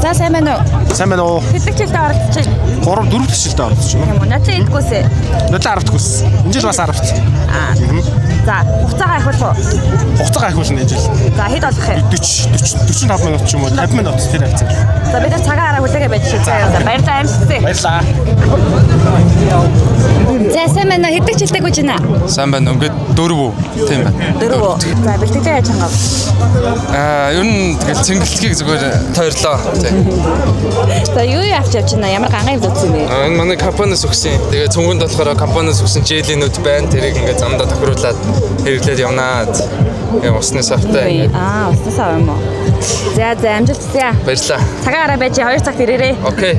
За сайн байна уу? Сайн байна уу? Хэдэн жилдээ оролцож байна? 3 4 жилдээ оролцож байна. Тийм үү. Нотлон эдгүүсээ. Нотлон 10 төгс. Энэ жил бас 10-т. За хугацаагаа ахиулах уу? Хугацаагаа ахиулна энэ жил. За хэд болох юм? 45 минут ч юм уу 50 минут тэр хавцаа. За бид нар цагаараа хүлээгээ байж шээ. За баярлалаа амжилттай. Баярлалаа. За сайн байна уу? Хэдэн жилдээ гүйж байна? Сайн байна. Ингээд 4 үү? Тийм байна. 4 үү? За бэлтгэл яаж хангав? Ер нь тэгэл цэнгэлтгийг зүгээр тойрлоо. Тийм. За юу авч явж байна? Ямар ганга юм үзсэн бэ? Энэ манай компаниас өгсөн. Тэгээ цөмгөнд болохоор компаниас өгсөн жилийнүүд байна. Тэрийг ингээд замдаа тохируулаад хэрэглээд явнаа. Тэгээ усны савтай. Усны сав юм уу? За амжилттай. Баярлалаа. Цагаараа байж 2 цагт ирээрэй. Окей.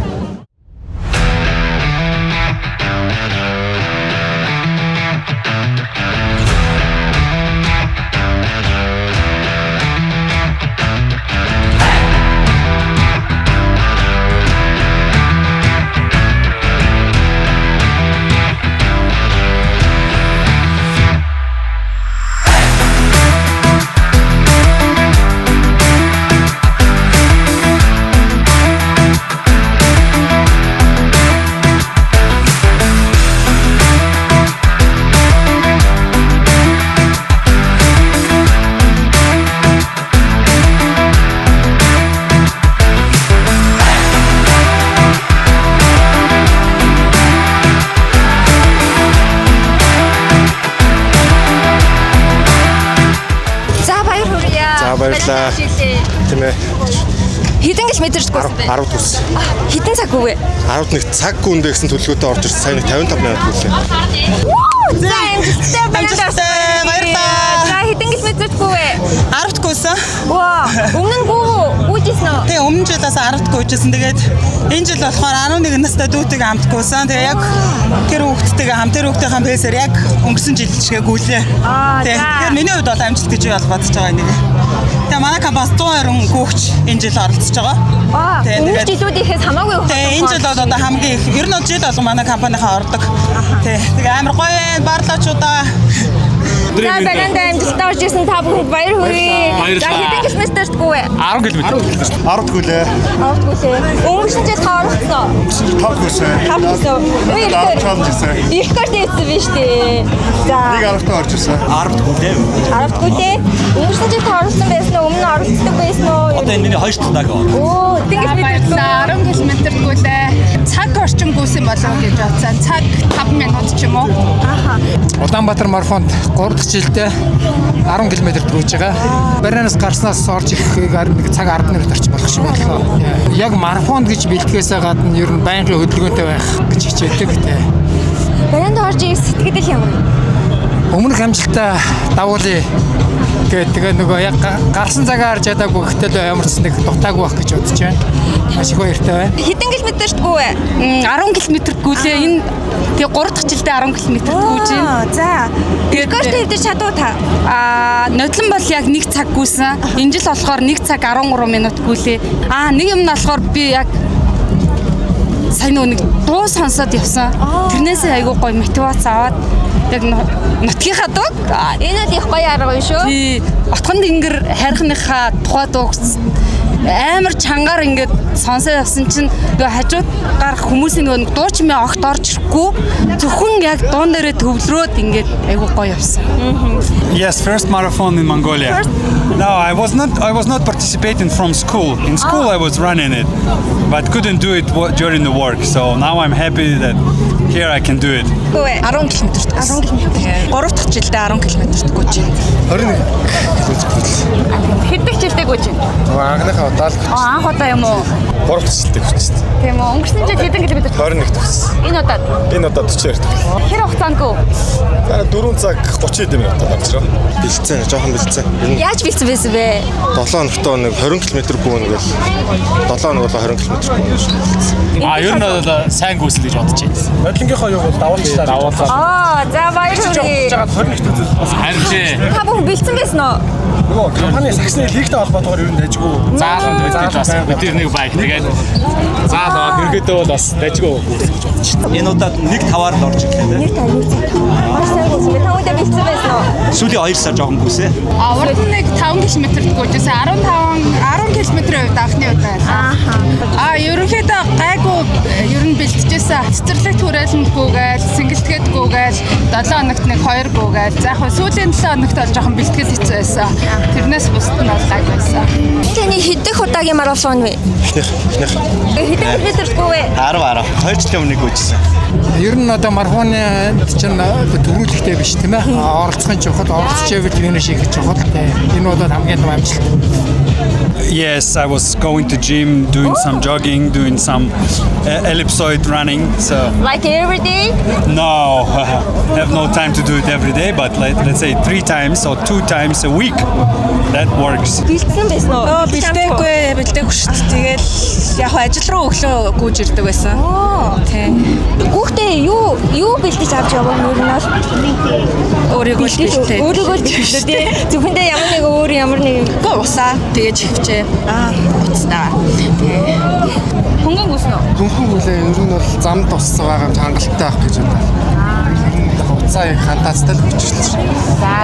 Баярлалаа. Тийм ээ. Хэдэн гэл мэдэрч гүйсэн бэ? 10 төгс. Хэдэн цаг үвэ? 11 цаг гүндэ гэсэн төлөвлөгөөтэй орж ирсэн. Сайн 55 минут гэлээ. За амжилттай баярлалаа. За хэдэн гэл мэдэрч гүйвэ? 10-т гүйсэн. Ваа, өмнө нь гүйжсэн үү? Тэгээ өмнө жилээс 10-т гүйжсэн. Тэгээд энэ жил болохоор 11 настай дүүтэйгээ хамт гүйсэн. Тэгээ яг тэр хүүхдтэйгээ хамт тэр хүүхдийнхээ пэсээр яг өнгөрсөн жил чигээ гүйлээ. Тэгэхээр миний хувьд бол амжилт гэж бодож байгаа нэг. Тэгээ манай компани 120 гүйгч энэ жил оролцож байгаа. Тэгээд жилүүдийнхээс хамаагүй юу? Тэгээ энэ жил бол одоо хамгийн их ер нь жил болгон манай компанийнхаа ордог. Тэгээ амар гоё барлаачудаа. За баганда амжилттай орж ирсэн та бүхэнд баяр хүргэе. За хэдэн километрт гүвэ? 10 км. 10 гүлээ. 10 гүлээ. Өнгөрсөн жил та оролцсон. 5 гүсэн. 5 гүсэн. Их карт ийсэн биш үү? За. Нэг 10-т орж ирсэн. 10 гүлээ. 10 гүлээ. Өнгөрсөн жил та оролцсон байсан уу? Өмнө оролцдог байсан уу? Одоо энэ миний 2 дахь даа. Оо, тэнгис баярлалаа. 10 км гүлээ. Цаг орчин гүйсэн болов гэж бодсон. Цаг 5 минут ч юм уу. Улаанбаатар марафонд 3 дахь жилдээ 10 км гүйж байгаа. Барианаас гарснаас орж ирэхийг нэг цаг 10 минут орчим болох шиг байлаа. Яг марафонд гэж бэлтгэхээсээ гадна ер нь байнгын хөдөлгөөнтэй байх гэж хичээдэг те. Барианд орж ирэх сэтгэл ямар вэ? Өмнөх амжилтаа дагуулъя. Тэгээ нөгөө яг гарсан цагаар харж ядаагүй гэтэл ямар ч нэг дутаагүй байх гэж бодож байна. Маш их баяртай байна. Хэдэн километрт гүвэ? 10 км гүлээ. Энэ тэгээ 3 дахь жилдээ 10 км гүйж байна. За. Рекорд хэвдэж чадуу та? Нотлон бол яг 1 цаг гүйсэн. Энэ жил болохоор 1 цаг 13 минут гүйлээ. Нэг юм нь болохоор би яг сайн нэг дуу сонсоод явсан. Тэрнээсээ айгүй гоё мотивац аваад яг нутгийнхаа дуу. Энэ л их гоё арга юм шүү. Тий. Отгонд ингэр хайрхныхаа тухай дуу амар чангаар ингээд сонсоо явсан чинь нөгөө хажууд гарах хүмүүсийн нөгөө дуучмын огт орж ирэхгүй зөвхөн яг дуун дээрээ төвлөрөөд ингээд айгүй гоё явсан. Yes, first marathon in Mongolia. No, I was not participating from school. In school I was running it, but couldn't do it during the work. So now I'm happy that here I can do it. 10 км. 10 км. 3 дахь жилдээ 10 км гүйж байна. 21 Хэдэн жилдээ гүйж байна? Анхныхаа удаал. Анх удаа юм уу? 3 дахь жилдээ хүчтэй. Тийм үү. Өнгөрсөн жил хэдэн километр? 21 төгс. Энэ удаад. Энэ удаад 42 төгс. Хэр хугацаанд гүв? 4 цаг 30 минутаар орчихроо. Бэлцэн, жоохон бэлцэн. Яаж бэлдсэн байсан бэ? 7 хоногтоо нэг 20 км гүн гэл. 7 хоног болоо 20 км гүн. Ер нь бол сайн гүйсэн гэж бодож байна. Бодлогынхоо юу бол давуулчлаа. За баяр хүргэе. 21 төгс. Харин Та бүхэн бэлдсэн байсан уу? Нөгөө компани саксны лигтэй холбоотойгоор юу дайжгүй. зааланд мэдээж бас бид нэг байг тэгээд заалаа хэрэгэдээ бол бас дайжгүй гүйсэн гэж бодож байна. Энэ удаад 1-5-аар л орж ирлээ тийм. 1-5. Маш сайн гүйсэн. Та бүхэн бэлдсэн байсан уу? Сүүлийн 2 сар жоохон гүйсэн. Урд нэг 5 км гүйжсэн 10 км-ийн хувьд анхны үед байна. Тэгсэн цэцэрлэг түрээлэнгүйгээл сэнгэлтгээдгүйгээл 7 хоногт нэг 2 гүйгээл за яг сүүлийн 7 хоногт бол жоохон бэлтгэл хэцүү байсан. Тэрнээс бусд нь бол лаг байсан. Таны хэдэх удаагийн марафон вэ? Эхнийх. Хэдэн километргүй вэ? 10 2 жилийн өмнө гүйжсэн. Ер нь одоо марафоны чинь төрүүлэхтэй биш тийм ээ. Оролцохын чухал, оролцчихвэл тэрийг шийдэх чухал. Энэ бол хамгийн том амжилт. Yes, I was going to gym, doing some jogging, doing some ellipsoid running. So Like every day? no, have no time to do it every day, but let's say 3 times or 2 times a week. That works. Бэлдсэн байсан уу? Бэлдээгүй шүү дээ. Тэгэл яг ажил руу өглөө гүйж ирдэг байсан. Тийм. Хүүхдээ юу бэлдэж авч явах юм бол Өөрийгөө л бэлдээ. өөрийгөө л бэлдээ. Зөвхөндөө ямар нэг Усаа тэгэж хөвчээ. Уцтаа. Хөнгөн гүснэ. Хөнгөн хүлээ ер нь бол зам туссан байгаа хангалттай авах гэж байна. Хугацаа хантаацтай л хүчилж.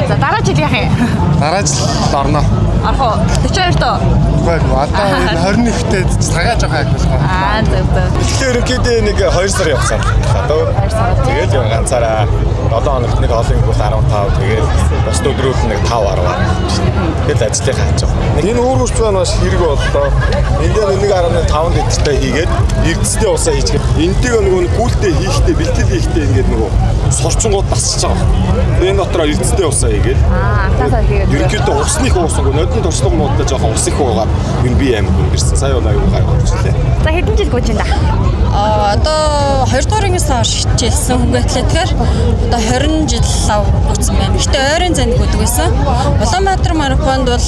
За дараа жил яах юм? Дараа жил орно. Арах уу? 42 тоо. Үгүй одоо 21-т цагаа жоох хайх болох. Зөв. Тэгэхээр ерөнхийдөө нэг 2 сар явсан. Одоо тэгээд яг ганцаараа 7 хоногт нэг олон бол 15 тэгээд бос өдрүүд нэг 5 10. Тэгэл ажлыг хаач байгаа. Энэ өөрөж байна маш хэрэг боллоо. Ингээд 1.5 литртэй хийгээд эрдэстэй усаа хийчихээ. Энтэйг нөгөө гүйлтэй хийхдээ бэлтгэл хийхдээ ингээд нөгөө сурчингууд басчихж байгаа. Энэ дотроо эрдэстэй усаа хийгээд. тасаа хийгээд. Ерөнхийдөө усных уусангүй нодон туршлагуудаа жоохон ус их байгаа. Энэ би амар хүндэрсэн. Сая бол аюу гай болчихлээ. За хэдэн жил гүйж байна? Одоо 2 дугаар ангиас хойш хичээлсэн хөнгөтлөө тэгэхээр одоо 20 жил лав гүйсэн байна. Гэхдээ ойрын занд гүйдэг байсан. Улаанбаатар марафонд бол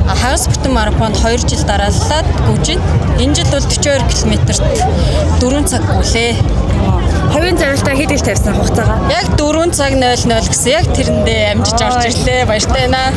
хагас бүтэн марафонд 2 жил дарааллаад гүйж байна. Энэ жил бол 42 км-т 4 цаг гүйлээ. Хувийн зорилтоо хэд их тавьсан хугацаагаа? Яг 4 цаг 00 гэсэн яг тэрэндээ амжиж орж ирлээ. Баяртай байна.